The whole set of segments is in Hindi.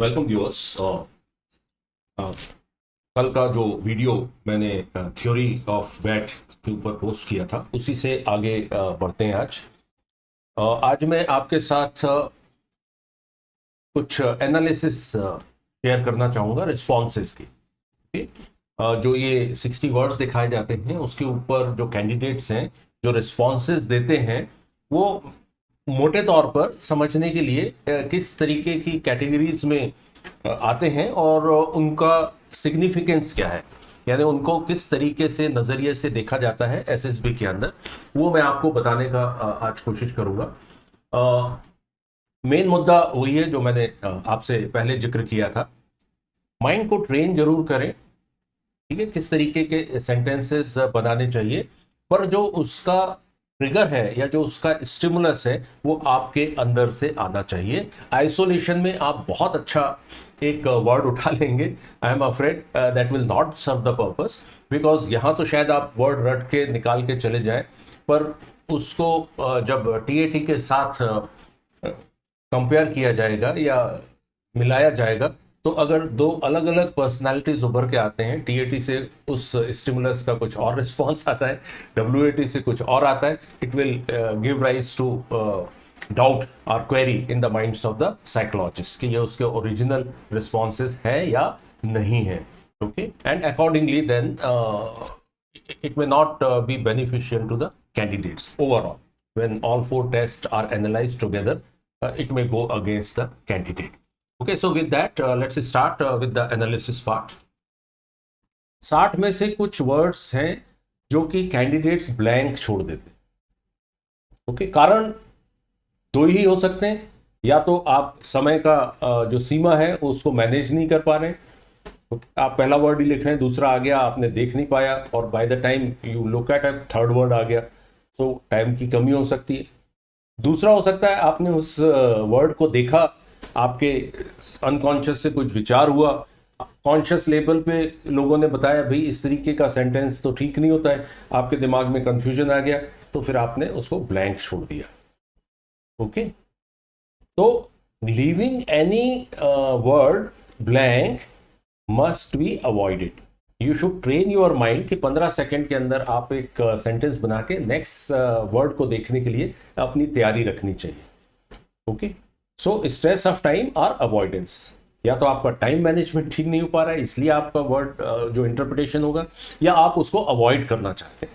Welcome viewers. कल का जो वीडियो मैंने थ्योरी ऑफ बैट के ऊपर पोस्ट किया था उसी से आगे बढ़ते हैं आज। आज मैं आपके साथ कुछ एनालिसिस शेयर करना चाहूँगा रिस्पॉन्सेस की। ठीक है? जो ये 60 वर्ड्स दिखाए जाते हैं उसके ऊपर जो कैंडिडेट्स हैं जो रिस्पॉन्सेस देते हैं वो मोटे तौर पर समझने के लिए किस तरीके की कैटेगरीज में आते हैं और उनका सिग्निफिकेंस क्या है, यानी उनको किस तरीके से नज़रिए से देखा जाता है एसएसबी के अंदर, वो मैं आपको बताने का आज कोशिश करूंगा। मेन मुद्दा वही है जो मैंने आपसे पहले जिक्र किया था। माइंड को ट्रेन जरूर करें, ठीक है, किस तरीके के सेंटेंसेस बनाने चाहिए, पर जो उसका ट्रिगर है या जो उसका स्टिमुलस है वो आपके अंदर से आना चाहिए। आइसोलेशन में आप बहुत अच्छा एक वर्ड उठा लेंगे, I am afraid that will not serve the purpose, because यहाँ तो शायद आप वर्ड रट के निकाल के चले जाएं, पर उसको जब टीएटी के साथ कंपेयर किया जाएगा या मिलाया जाएगा तो अगर दो अलग अलग पर्सनालिटीज उभर के आते हैं, टीएटी से उस स्टिमुलस का कुछ और रिस्पॉन्स आता है, डब्ल्यूएटी से कुछ और आता है, it will give rise to doubt और query in the minds of the psychologist कि ये उसके ओरिजिनल रिस्पॉन्सेज है या नहीं है। Okay, and accordingly then it may not be beneficial to the candidates overall. When all four tests are analyzed together, it may go against the candidate. Okay, so with that, let's start with the analysis part. 60 में से कुछ वर्ड्स हैं जो कि कैंडिडेट्स ब्लैंक छोड़ देते हैं। ओके, कारण दो ही हो सकते हैं, या तो आप समय का जो सीमा है उसको मैनेज नहीं कर पा रहे हैं, आप पहला वर्ड ही लिख रहे हैं, दूसरा आ गया आपने देख नहीं पाया, और by the time you look at third word आ गया, सो टाइम की कमी हो सकती है। दूसरा हो सकता है आपने उस वर्ड को देखा, आपके अनकॉन्शियस से कुछ विचार हुआ, कॉन्शियस लेवल पे लोगों ने बताया भाई इस तरीके का सेंटेंस तो ठीक नहीं होता है, आपके दिमाग में कंफ्यूजन आ गया, तो फिर आपने उसको ब्लैंक छोड़ दिया। ओके, तो leaving any word blank must be avoided. You should train your mind कि 15 सेकेंड के अंदर आप एक सेंटेंस बना के नेक्स्ट वर्ड को देखने के लिए अपनी तैयारी रखनी चाहिए। Okay, so stress of time और अवॉइडेंस, या तो आपका टाइम मैनेजमेंट ठीक नहीं हो पा रहा है इसलिए आपका वर्ड जो इंटरप्रिटेशन होगा, या आप उसको अवॉइड करना चाहते हैं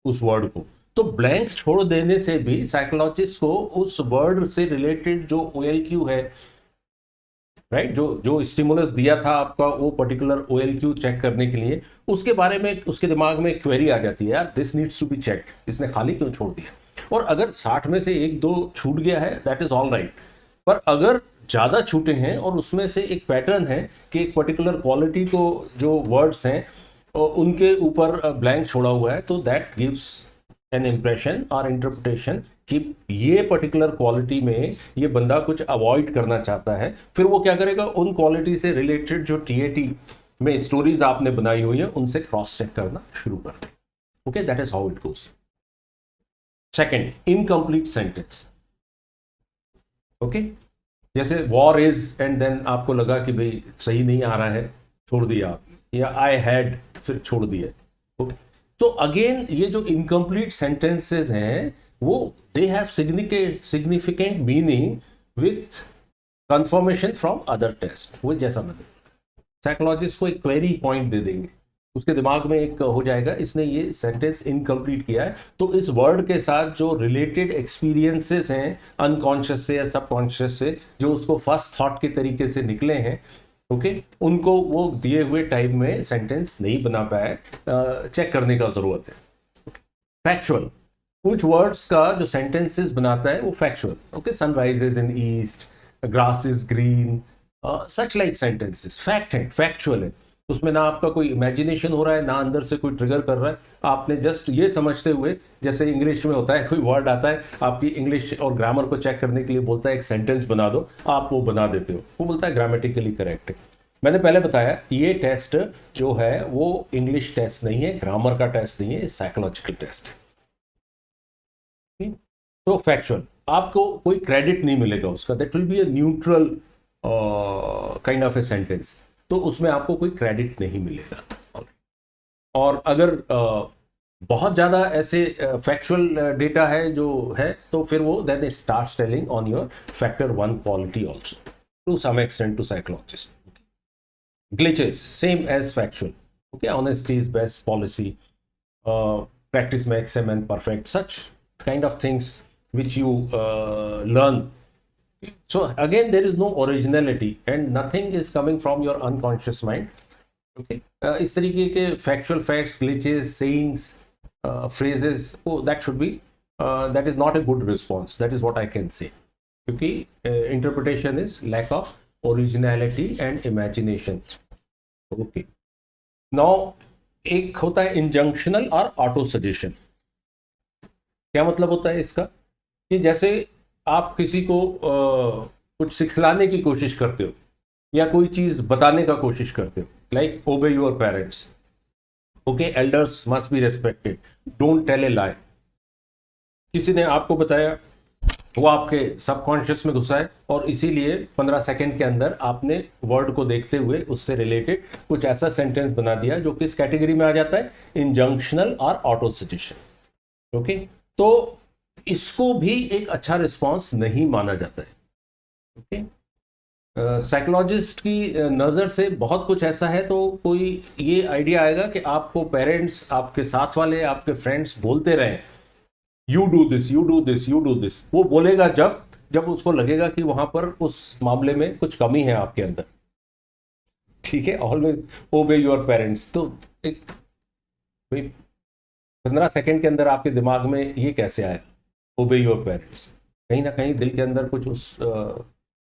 उस वर्ड को, तो ब्लैंक छोड़ देने से भी साइकोलॉजिस्ट को उस वर्ड से रिलेटेड जो OLQ है, राइट, जो स्टिमुलस दिया था आपका वो पर्टिकुलर OLQ चेक करने के लिए, उसके बारे में उसके दिमाग में एक क्वेरी आ जाती है, यार this needs to be check, इसने खाली क्यों छोड़ दिया। और अगर 60 में से एक दो छूट गया है दैट इज ऑल राइट, पर अगर ज़्यादा छूटे हैं और उसमें से एक पैटर्न है कि एक पर्टिकुलर क्वालिटी को जो वर्ड्स हैं उनके ऊपर ब्लैंक छोड़ा हुआ है, तो दैट गिव्स एन इम्प्रेशन और इंटरप्रिटेशन कि ये पर्टिकुलर क्वालिटी में ये बंदा कुछ अवॉइड करना चाहता है। फिर वो क्या करेगा, उन क्वालिटी से रिलेटेड जो टीएटी में स्टोरीज आपने बनाई हुई है उनसे क्रॉस चेक करना शुरू कर दे। Okay, that is how it goes. Second, incomplete sentence. Okay, जैसे वॉर इज एंड देन आपको लगा कि भाई सही नहीं आ रहा है, छोड़ दिया आप, या आई हैड फिर छोड़ दिया। ओके, तो अगेन ये जो इनकम्प्लीट सेंटेंसेस हैं वो they have significant meaning with confirmation from other test. वो जैसा मतलब साइकोलॉजिस्ट को एक क्वेरी पॉइंट दे देंगे, उसके दिमाग में एक हो जाएगा इसने ये सेंटेंस इनकम्प्लीट किया है, तो इस वर्ड के साथ जो रिलेटेड एक्सपीरियंसेस हैं अनकॉन्शियस से या सबकॉन्शियस से, जो उसको फर्स्ट थॉट के तरीके से निकले हैं, ओके, उनको वो दिए हुए टाइम में सेंटेंस नहीं बना पाए, चेक करने का जरूरत है। फैक्चुअल, कुछ वर्ड्स का जो सेंटेंसेस बनाता है वो factual, okay, sunrises in east, grass is green, such like sentences fact है, फैक्चुअल है, उसमें ना आपका कोई इमेजिनेशन हो रहा है ना अंदर से कोई ट्रिगर कर रहा है, आपने जस्ट ये समझते हुए, जैसे इंग्लिश में होता है कोई वर्ड आता है आपकी इंग्लिश और ग्रामर को चेक करने के लिए बोलता है एक सेंटेंस बना दो, आप वो बना देते हो, वो बोलता है ग्रामेटिकली करेक्ट है। मैंने पहले बताया ये टेस्ट जो है वो इंग्लिश टेस्ट नहीं है, ग्रामर का टेस्ट नहीं है, साइकोलॉजिकल टेस्ट है। तो फैक्चुअल, आपको कोई क्रेडिट नहीं मिलेगा उसका, that will be a neutral kind of a sentence, तो उसमें आपको कोई क्रेडिट नहीं मिलेगा। और अगर बहुत ज़्यादा ऐसे फैक्चुअल डेटा है जो है, तो फिर वो then it starts telling on your factor one quality also to some extent to psychologist. Glitches, same as factual. Okay, honesty is best policy. Practice makes a man perfect. Such kind of things which you learn. So again, there is no originality and nothing is coming from your unconscious mind. Okay, इस तरीके के factual facts, glitches, sayings, phrases, oh, that should be that is not a good response. That is what I can say. क्योंकि interpretation is lack of originality and imagination. Okay, now एक होता है इंजंक्शनल और ऑटो सजेशन। क्या मतलब होता है इसका? कि जैसे आप किसी को कुछ सिखलाने की कोशिश करते हो या कोई चीज बताने का कोशिश करते हो, like obey your parents, okay, elders must be respected, don't tell a lie. किसी ने आपको बताया, वो आपके सबकॉन्शियस में घुसा है और इसीलिए 15 सेकंड के अंदर आपने वर्ड को देखते हुए उससे रिलेटेड कुछ ऐसा सेंटेंस बना दिया जो किस कैटेगरी में आ जाता है? इंजंक्शनल और ऑटो सजेशन। ओके, तो इसको भी एक अच्छा रिस्पॉन्स नहीं माना जाता है। ओके, साइकोलॉजिस्ट की नज़र से बहुत कुछ ऐसा है, तो कोई ये आइडिया आएगा कि आपको पेरेंट्स, आपके साथ वाले, आपके फ्रेंड्स बोलते रहें you do this, you do this, you do this. वो बोलेगा जब उसको लगेगा कि वहां पर उस मामले में कुछ कमी है आपके अंदर। ठीक है, ऑलवेज ओबे योर पेरेंट्स। तो एक 15 सेकंड के अंदर आपके दिमाग में ये कैसे आया ओबे योर पेरेंट्स? कहीं ना कहीं दिल के अंदर कुछ उस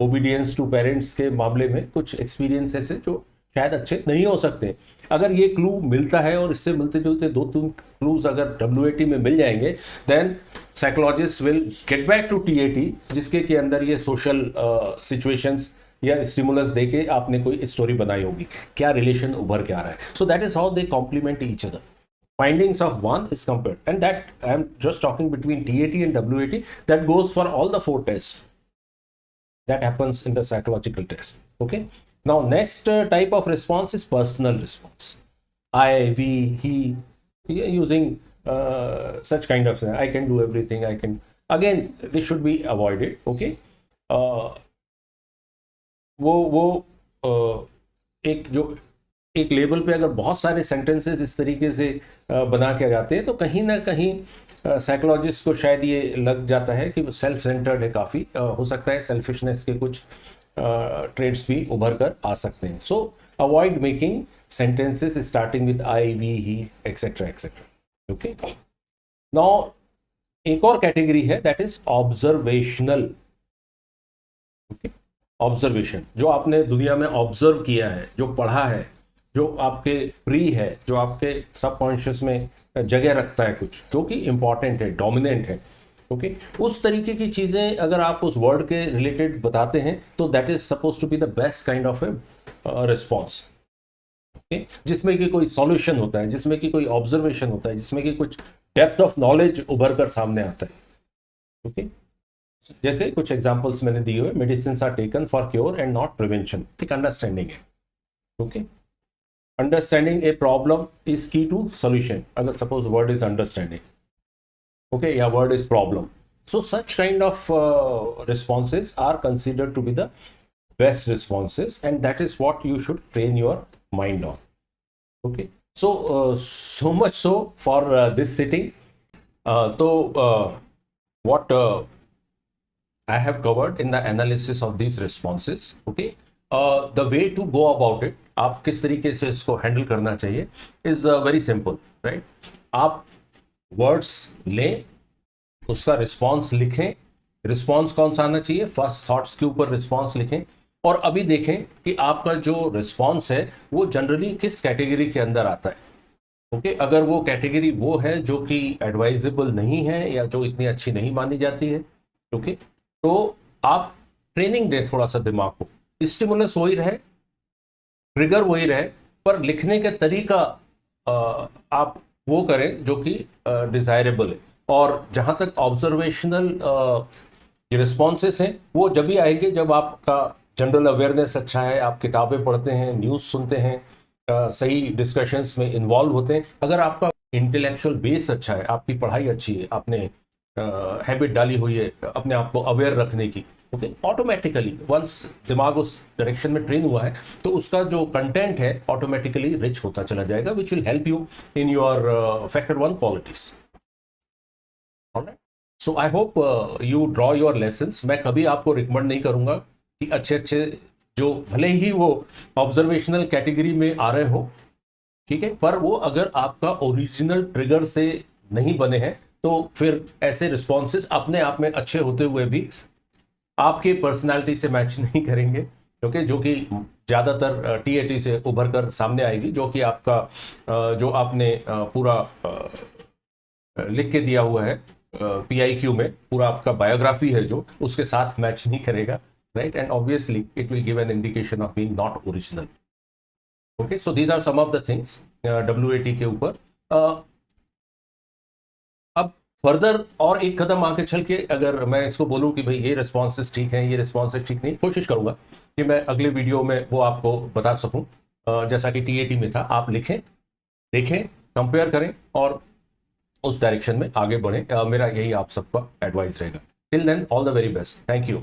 ओबीडियंस टू पेरेंट्स के मामले में कुछ एक्सपीरियंसेस है जो शायद अच्छे नहीं हो सकते। अगर ये क्लू मिलता है और इससे मिलते जुलते 2-3 क्लूज अगर WAT में मिल जाएंगे, then psychologist will get back to TAT, जिसके के अंदर ये सोशल सिचुएशंस या स्टिमुलस देके आपने कोई स्टोरी बनाई होगी, क्या रिलेशन उभर के आ रहा है। So that is how they complement each other. Findings of one is compared, and that I am just talking between TAT and WAT. That goes for all the 4 tests. That happens in the psychological test. Okay. Now, next type of response is personal response. I, we, he, using such kind of I can do everything. I can. Again, this should be avoided. Okay. वो एक जो एक लेवल पे अगर बहुत सारे सेंटेंसेस इस तरीके से बना के जाते हैं, तो कहीं ना कहीं साइकोलॉजिस्ट को शायद ये लग जाता है कि सेल्फ सेंटर्ड है काफ़ी। हो सकता है सेल्फिशनेस के कुछ ट्रेड्स भी उभर कर आ सकते हैं. So avoid making sentences starting with I, we, he, etcetera etcetera. Okay, now एक और कैटेगरी है, that is observational. Okay, observation, जो आपने दुनिया में ऑब्जर्व किया है, जो पढ़ा है, जो आपके प्री है, जो आपके सबकॉन्शियस में जगह रखता है, कुछ जो कि इंपॉर्टेंट है, डोमिनेंट है. ओके, उस तरीके की चीज़ें अगर आप उस वर्ड के रिलेटेड बताते हैं, तो that is suppose to be the best kind of a response. Okay, जिसमें कि कोई सॉल्यूशन होता है, जिसमें कि कोई ऑब्जर्वेशन होता है, जिसमें कि कुछ डेप्थ ऑफ नॉलेज उभर कर सामने आता है. ओके, जैसे कुछ एग्जांपल्स मैंने दिए हुए, medicine are taken for cure and not prevention. एक अंडरस्टैंडिंग है. Okay, understanding a problem is key to solution. अगर suppose word is understanding, okay, या word is problem, so such kind of responses are considered to be the best responses, and that is what you should train your mind on. Okay, so much so for this sitting. What I have covered in the analysis of these responses. Okay, the way to go about it, आप किस तरीके से इसको हैंडल करना चाहिए, is very simple, right? आप वर्ड्स लें, उसका रिस्पॉन्स लिखें. रिस्पॉन्स कौन सा आना चाहिए? फर्स्ट थॉट्स के ऊपर रिस्पॉन्स लिखें, और अभी देखें कि आपका जो रिस्पॉन्स है वो जनरली किस कैटेगरी के अंदर आता है. ओके, अगर वो कैटेगरी वो है जो कि एडवाइजेबल नहीं है या जो इतनी अच्छी नहीं मानी जाती है, ओके, तो आप ट्रेनिंग दें थोड़ा सा दिमाग को. स्टिमुलस वही रहे, ट्रिगर वही रहे, पर लिखने के तरीका आप वो करें जो कि डिजायरेबल है. और जहां तक ऑब्जर्वेशनल रिस्पॉन्सेस हैं, वो जब भी आएंगे जब आपका जनरल अवेयरनेस अच्छा है, आप किताबें पढ़ते हैं, न्यूज़ सुनते हैं, सही डिस्कशंस में इन्वॉल्व होते हैं, अगर आपका इंटेलेक्चुअल बेस अच्छा है, आपकी पढ़ाई अच्छी है, आपने हैबिट डाली हुई है अपने आप को अवेयर रखने की, ओके, ऑटोमेटिकली वंस दिमाग उस डायरेक्शन में ट्रेन हुआ है तो उसका जो कंटेंट है ऑटोमेटिकली रिच होता चला जाएगा, which will help you in your factor one qualities. So I hope you draw your lessons. मैं कभी आपको रिकमेंड नहीं करूंगा कि अच्छे अच्छे, जो भले ही वो ऑब्जर्वेशनल कैटेगरी में आ रहे हो, ठीक है, पर वो अगर आपका ओरिजिनल ट्रिगर से नहीं बने हैं तो फिर ऐसे रिस्पॉन्सेज अपने आप में अच्छे होते हुए भी आपके पर्सनालिटी से मैच नहीं करेंगे, क्योंकि जो कि ज़्यादातर टीएटी से उभर कर सामने आएगी, जो कि आपका जो आपने पूरा लिख के दिया हुआ है पीआईक्यू में, पूरा आपका बायोग्राफी है जो उसके साथ मैच नहीं करेगा, right, and obviously it will give an indication of being not original. Okay, so these are some of the things WAT के ऊपर। अब फर्दर और एक कदम आगे चल के अगर मैं इसको बोलूं कि भाई ये रिस्पॉन्सेज ठीक हैं, ये रिस्पॉन्सेज ठीक नहीं, कोशिश करूंगा कि मैं अगले वीडियो में वो आपको बता सकूं। जैसा कि टीएटी में था, आप लिखें, देखें, कंपेयर करें और उस डायरेक्शन में आगे बढ़ें। मेरा यही आप सबका एडवाइस रहेगा। Till then, all the very best, thank you.